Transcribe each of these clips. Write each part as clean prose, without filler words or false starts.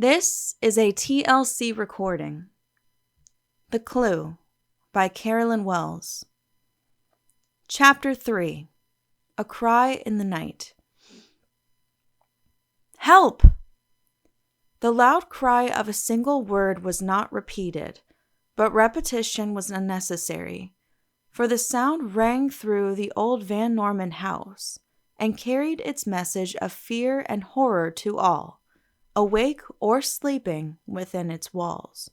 This is a TLC recording. The Clue by Carolyn Wells. Chapter 3. A Cry in the Night. Help! The loud cry of a single word was not repeated, but repetition was unnecessary, for the sound rang through the old Van Norman house and carried its message of fear and horror to all, awake or sleeping within its walls.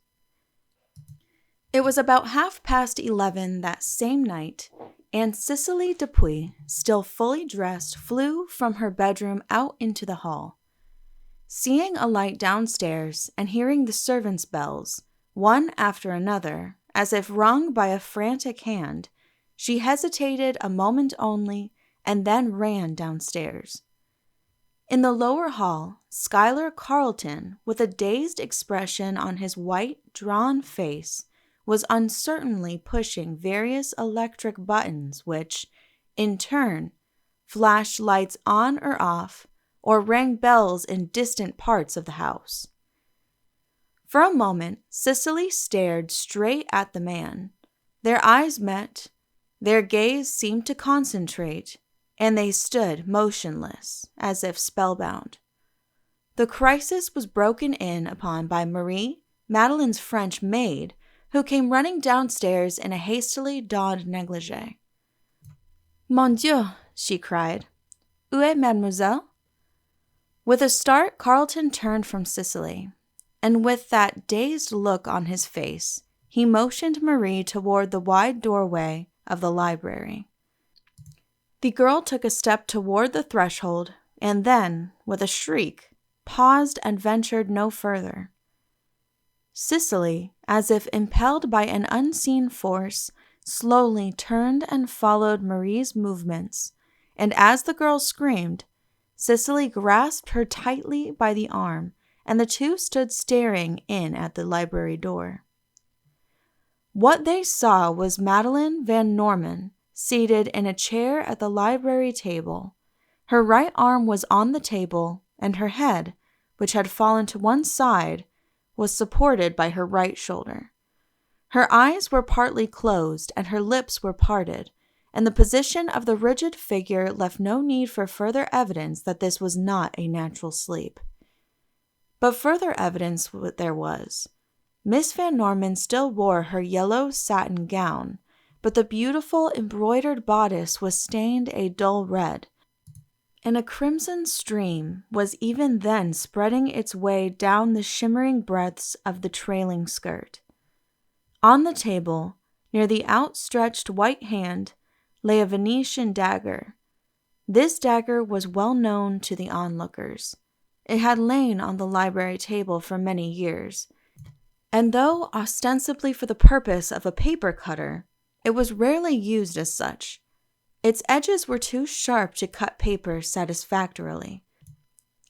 It was about 11:30 that same night, and Cicely Dupuy, still fully dressed, flew from her bedroom out into the hall. Seeing a light downstairs and hearing the servants' bells, one after another, as if rung by a frantic hand, she hesitated a moment only and then ran downstairs. In the lower hall, Schuyler Carleton, with a dazed expression on his white, drawn face, was uncertainly pushing various electric buttons which, in turn, flashed lights on or off, or rang bells in distant parts of the house. For a moment, Cicely stared straight at the man. Their eyes met, their gaze seemed to concentrate, and they stood motionless, as if spellbound. The crisis was broken in upon by Marie, Madeleine's French maid, who came running downstairs in a hastily donned negligee. "Mon Dieu!" she cried. "Où est mademoiselle?" With a start, Carleton turned from Cicely, and with that dazed look on his face, he motioned Marie toward the wide doorway of the library. The girl took a step toward the threshold, and then, with a shriek, paused and ventured no further. Cicely, as if impelled by an unseen force, slowly turned and followed Marie's movements, and as the girl screamed, Cicely grasped her tightly by the arm, and the two stood staring in at the library door. What they saw was Madeleine Van Norman, seated in a chair at the library table. Her right arm was on the table, and her head, which had fallen to one side, was supported by her right shoulder. Her eyes were partly closed, and her lips were parted, and the position of the rigid figure left no need for further evidence that this was not a natural sleep. But further evidence there was. Miss Van Norman still wore her yellow satin gown, but the beautiful embroidered bodice was stained a dull red, and a crimson stream was even then spreading its way down the shimmering breadths of the trailing skirt. On the table, near the outstretched white hand, lay a Venetian dagger. This dagger was well known to the onlookers. It had lain on the library table for many years, and though ostensibly for the purpose of a paper cutter, it was rarely used as such. Its edges were too sharp to cut paper satisfactorily,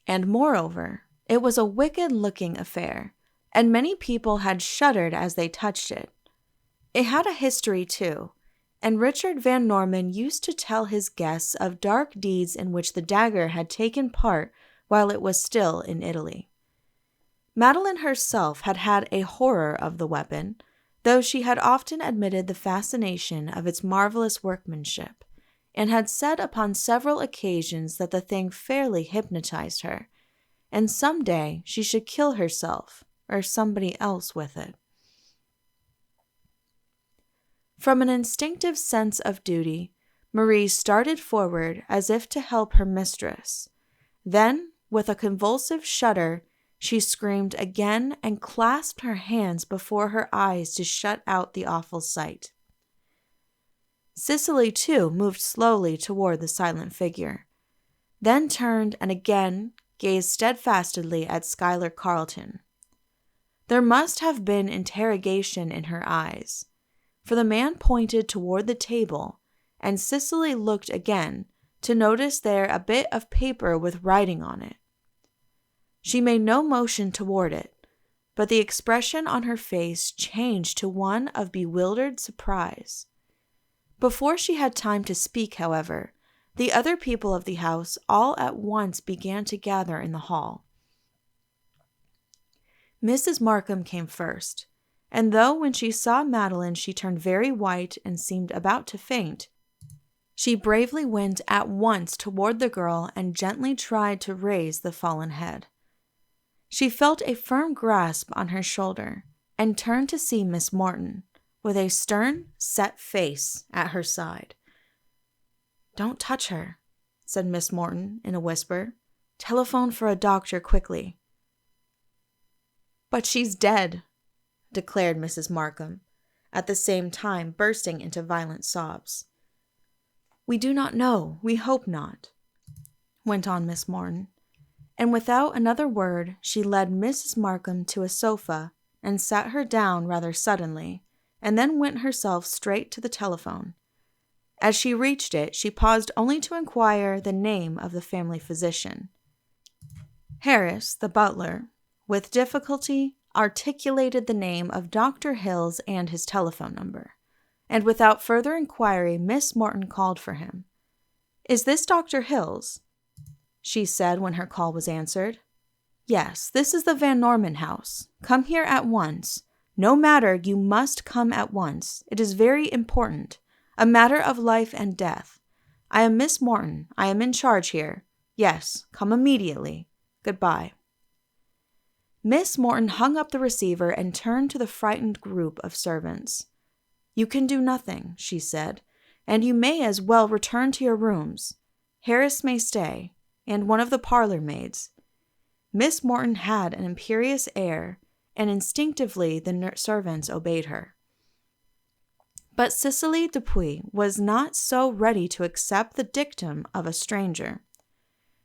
and moreover, it was a wicked-looking affair, and many people had shuddered as they touched it. It had a history, too, and Richard Van Norman used to tell his guests of dark deeds in which the dagger had taken part while it was still in Italy. Madeleine herself had had a horror of the weapon, though she had often admitted the fascination of its marvelous workmanship, and had said upon several occasions that the thing fairly hypnotized her, and some day she should kill herself or somebody else with it. From an instinctive sense of duty, Marie started forward as if to help her mistress. Then, with a convulsive shudder, she screamed again and clasped her hands before her eyes to shut out the awful sight. Cicely, too, moved slowly toward the silent figure, then turned and again gazed steadfastly at Schuyler Carleton. There must have been interrogation in her eyes, for the man pointed toward the table, and Cicely looked again to notice there a bit of paper with writing on it. She made no motion toward it, but the expression on her face changed to one of bewildered surprise. Before she had time to speak, however, the other people of the house all at once began to gather in the hall. Mrs. Markham came first, and though when she saw Madeline she turned very white and seemed about to faint, she bravely went at once toward the girl and gently tried to raise the fallen head. She felt a firm grasp on her shoulder and turned to see Miss Morton, with a stern, set face at her side. "Don't touch her," said Miss Morton in a whisper. "Telephone for a doctor quickly." "But she's dead," declared Mrs. Markham, at the same time bursting into violent sobs. "We do not know. We hope not," went on Miss Morton, and without another word she led Mrs. Markham to a sofa and sat her down rather suddenly, and then went herself straight to the telephone. As she reached it, she paused only to inquire the name of the family physician. Harris, the butler, with difficulty articulated the name of Dr. Hills and his telephone number, and without further inquiry Miss Morton called for him. "Is this Dr. Hills?" she said when her call was answered. "Yes, this is the Van Norman house. Come here at once. No matter, you must come at once. It is very important. A matter of life and death. I am Miss Morton. I am in charge here. Yes, come immediately. Goodbye." Miss Morton hung up the receiver and turned to the frightened group of servants. "You can do nothing," she said, "and you may as well return to your rooms. Harris may stay, and one of the parlor maids." Miss Morton had an imperious air, and instinctively the servants obeyed her. But Cicely Dupuy was not so ready to accept the dictum of a stranger.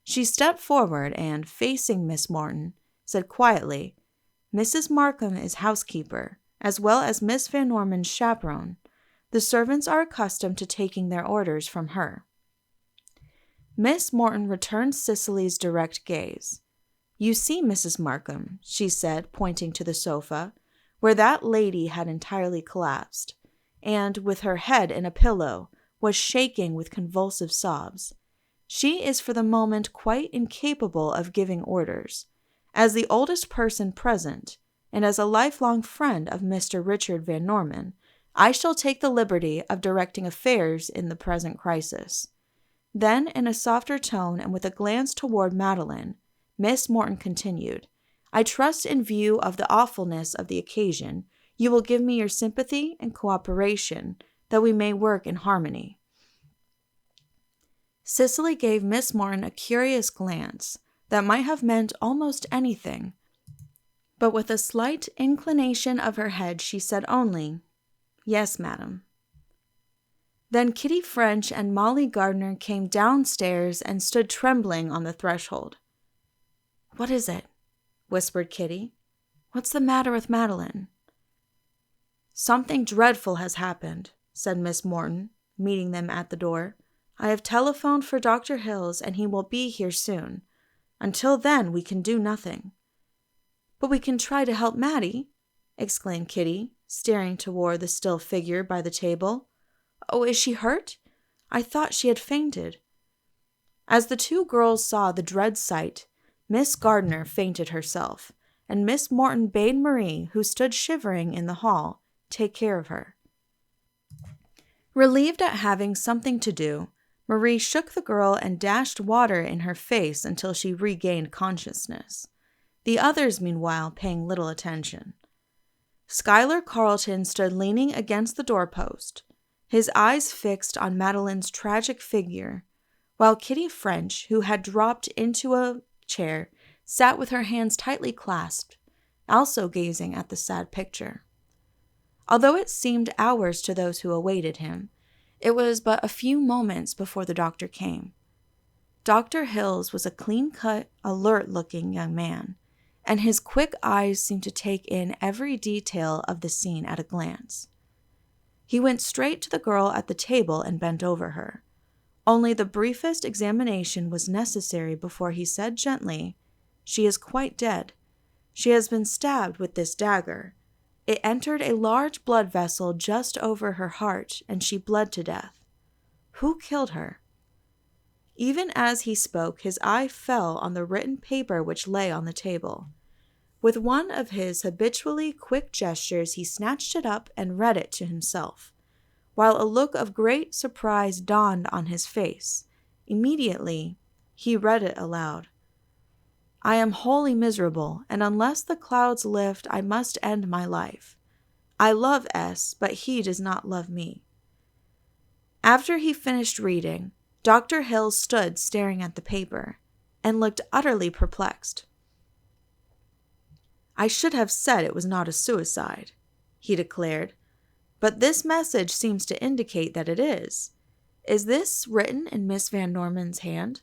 She stepped forward and, facing Miss Morton, said quietly, "Mrs. Markham is housekeeper, as well as Miss Van Norman's chaperone. The servants are accustomed to taking their orders from her." Miss Morton returned Cicely's direct gaze. "You see, Mrs. Markham," she said, pointing to the sofa, where that lady had entirely collapsed, and, with her head in a pillow, was shaking with convulsive sobs. "She is for the moment quite incapable of giving orders. As the oldest person present, and as a lifelong friend of Mr. Richard Van Norman, I shall take the liberty of directing affairs in the present crisis." Then, in a softer tone and with a glance toward Madeline, Miss Morton continued, "I trust in view of the awfulness of the occasion, you will give me your sympathy and cooperation, that we may work in harmony." Cicely gave Miss Morton a curious glance that might have meant almost anything, but with a slight inclination of her head she said only, "Yes, madam." Then Kitty French and Molly Gardner came downstairs and stood trembling on the threshold. "What is it?" whispered Kitty. "What's the matter with Madeline?" "Something dreadful has happened," said Miss Morton, meeting them at the door. "I have telephoned for Dr. Hills, and he will be here soon. Until then, we can do nothing." "But we can try to help Maddie," exclaimed Kitty, staring toward the still figure by the table. "Oh, is she hurt? I thought she had fainted." As the two girls saw the dread sight, Miss Gardner fainted herself, and Miss Morton bade Marie, who stood shivering in the hall, take care of her. Relieved at having something to do, Marie shook the girl and dashed water in her face until she regained consciousness, the others meanwhile paying little attention. Schuyler Carleton stood leaning against the doorpost, his eyes fixed on Madeline's tragic figure, while Kitty French, who had dropped into a chair, sat with her hands tightly clasped, also gazing at the sad picture. Although it seemed hours to those who awaited him, it was but a few moments before the doctor came. Dr. Hills was a clean-cut, alert-looking young man, and his quick eyes seemed to take in every detail of the scene at a glance. He went straight to the girl at the table and bent over her. Only the briefest examination was necessary before he said gently, "She is quite dead. She has been stabbed with this dagger. It entered a large blood vessel just over her heart, and she bled to death. Who killed her?" Even as he spoke, his eye fell on the written paper which lay on the table. With one of his habitually quick gestures, he snatched it up and read it to himself, while a look of great surprise dawned on his face. Immediately, he read it aloud. I am wholly miserable, and unless the clouds lift, I must end my life. I love S, but he does not love me. After he finished reading, Dr. Hill stood staring at the paper and looked utterly perplexed. I should have said it was not a suicide, he declared, but this message seems to indicate that it is. Is this written in Miss Van Norman's hand?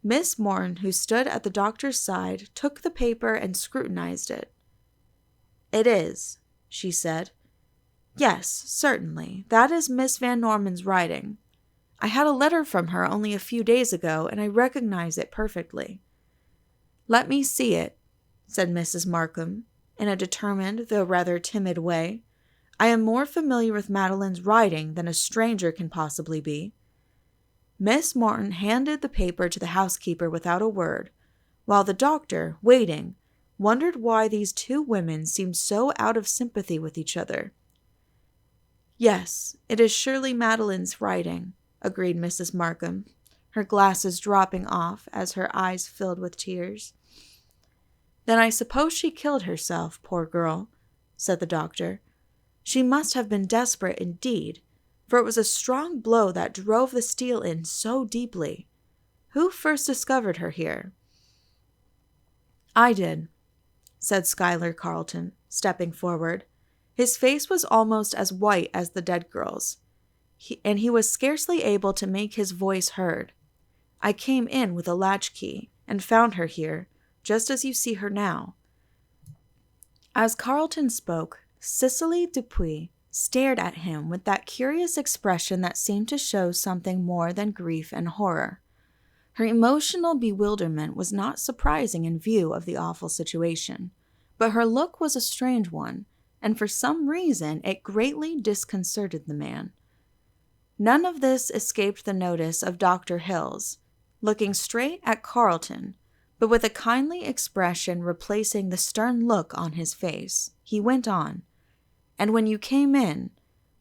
Miss Morton, who stood at the doctor's side, took the paper and scrutinized it. It is, she said. Yes, certainly, that is Miss Van Norman's writing. I had a letter from her only a few days ago, and I recognize it perfectly. Let me see it, said Mrs. Markham, in a determined, though rather timid way. I am more familiar with Madeline's writing than a stranger can possibly be. Miss Morton handed the paper to the housekeeper without a word, while the doctor, waiting, wondered why these two women seemed so out of sympathy with each other. Yes, it is surely Madeline's writing, agreed Mrs. Markham, her glasses dropping off as her eyes filled with tears. Then I suppose she killed herself, poor girl, said the doctor. She must have been desperate indeed, for it was a strong blow that drove the steel in so deeply. Who first discovered her here? I did, said Schuyler Carleton, stepping forward. His face was almost as white as the dead girl's, and he was scarcely able to make his voice heard. I came in with a latchkey and found her here, just as you see her now. As Carleton spoke, Cicely Dupuy stared at him with that curious expression that seemed to show something more than grief and horror. Her emotional bewilderment was not surprising in view of the awful situation, but her look was a strange one, and for some reason it greatly disconcerted the man. None of this escaped the notice of Dr. Hills, looking straight at Carleton, but with a kindly expression replacing the stern look on his face. He went on, And when you came in,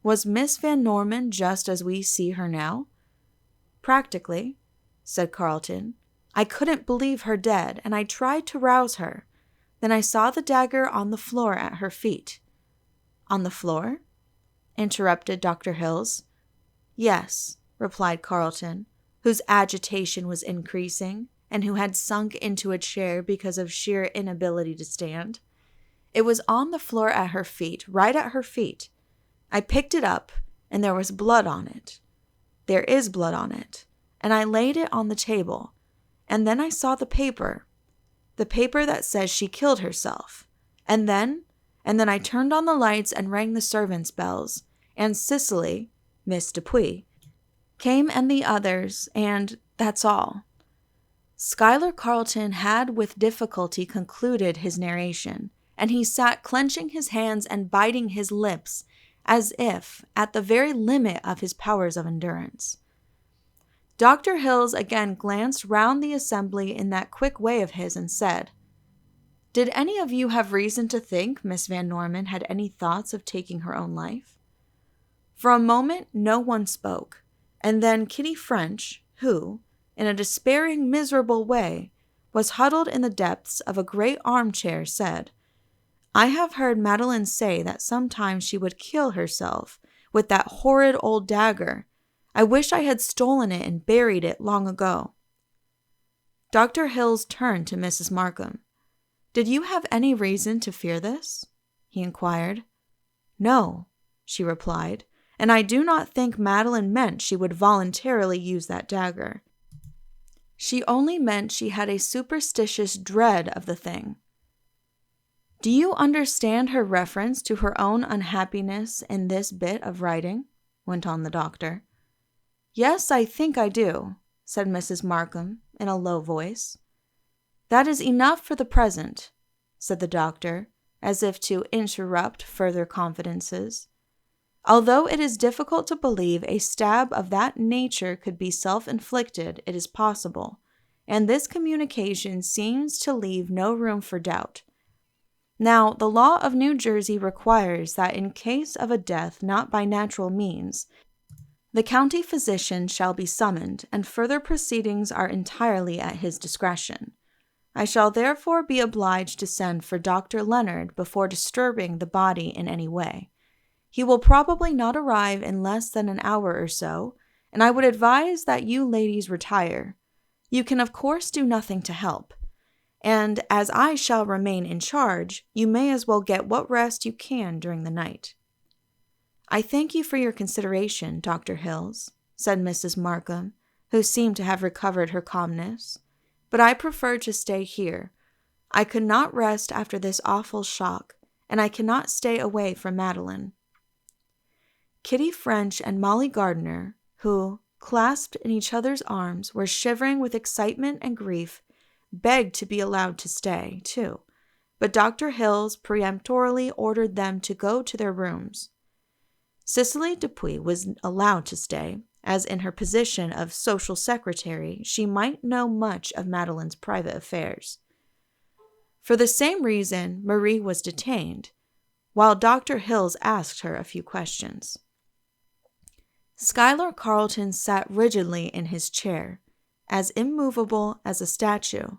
was Miss Van Norman just as we see her now? Practically, said Carleton. I couldn't believe her dead, and I tried to rouse her. Then I saw the dagger on the floor at her feet. On the floor? Interrupted Dr. Hills. Yes, replied Carleton, whose agitation was increasing, and who had sunk into a chair because of sheer inability to stand. It was on the floor at her feet, right at her feet. I picked it up, and there was blood on it. There is blood on it, and I laid it on the table, and then I saw the paper that says she killed herself, and then I turned on the lights and rang the servants' bells, and Cicely, Miss Dupuy, came and the others, and that's all. Schuyler Carleton had with difficulty concluded his narration, and he sat clenching his hands and biting his lips, as if at the very limit of his powers of endurance. Dr. Hills again glanced round the assembly in that quick way of his and said, Did any of you have reason to think Miss Van Norman had any thoughts of taking her own life? For a moment no one spoke, and then Kitty French, who, in a despairing, miserable way, was huddled in the depths of a great armchair, said, I have heard Madeline say that sometimes she would kill herself with that horrid old dagger. I wish I had stolen it and buried it long ago. Dr. Hills turned to Mrs. Markham. Did you have any reason to fear this? He inquired. No, she replied, and I do not think Madeline meant she would voluntarily use that dagger. She only meant she had a superstitious dread of the thing. Do you understand her reference to her own unhappiness in this bit of writing? Went on the doctor. Yes, I think I do, said Mrs. Markham in a low voice. That is enough for the present, said the doctor, as if to interrupt further confidences. Although it is difficult to believe a stab of that nature could be self-inflicted, it is possible, and this communication seems to leave no room for doubt. Now, the law of New Jersey requires that in case of a death not by natural means, the county physician shall be summoned, and further proceedings are entirely at his discretion. I shall therefore be obliged to send for Dr. Leonard before disturbing the body in any way. He will probably not arrive in less than an hour or so, and I would advise that you ladies retire. You can of course do nothing to help, and as I shall remain in charge, you may as well get what rest you can during the night." "I thank you for your consideration, Dr. Hills," said Mrs. Markham, who seemed to have recovered her calmness, "but I prefer to stay here. I could not rest after this awful shock, and I cannot stay away from Madeline." Kitty French and Molly Gardner, who, clasped in each other's arms, were shivering with excitement and grief, begged to be allowed to stay, too, but Dr. Hills peremptorily ordered them to go to their rooms. Cicely Dupuy was allowed to stay, as in her position of social secretary she might know much of Madeline's private affairs. For the same reason, Marie was detained, while Dr. Hills asked her a few questions. Schuyler Carleton sat rigidly in his chair, as immovable as a statue.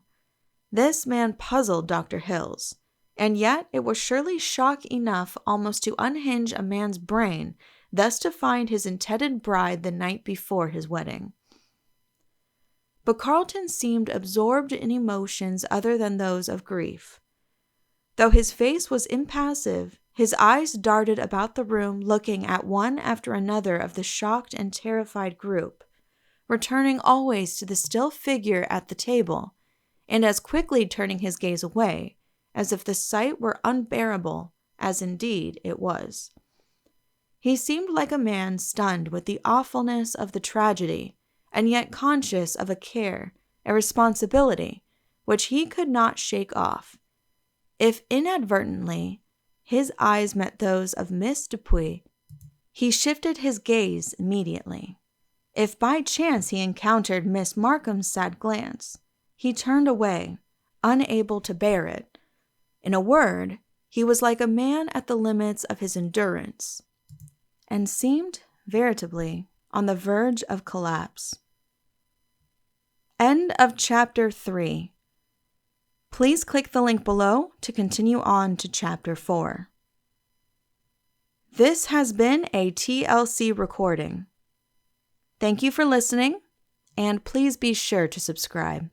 This man puzzled Dr. Hills, and yet it was surely shock enough almost to unhinge a man's brain thus to find his intended bride the night before his wedding. But Carleton seemed absorbed in emotions other than those of grief. Though his face was impassive, his eyes darted about the room, looking at one after another of the shocked and terrified group, returning always to the still figure at the table, and as quickly turning his gaze away, as if the sight were unbearable, as indeed it was. He seemed like a man stunned with the awfulness of the tragedy, and yet conscious of a care, a responsibility, which he could not shake off. If inadvertently his eyes met those of Miss Dupuy, he shifted his gaze immediately. If by chance he encountered Miss Markham's sad glance, he turned away, unable to bear it. In a word, he was like a man at the limits of his endurance, and seemed, veritably, on the verge of collapse. End of Chapter 3. Please click the link below to continue on to Chapter 4. This has been a TLC recording. Thank you for listening, and please be sure to subscribe.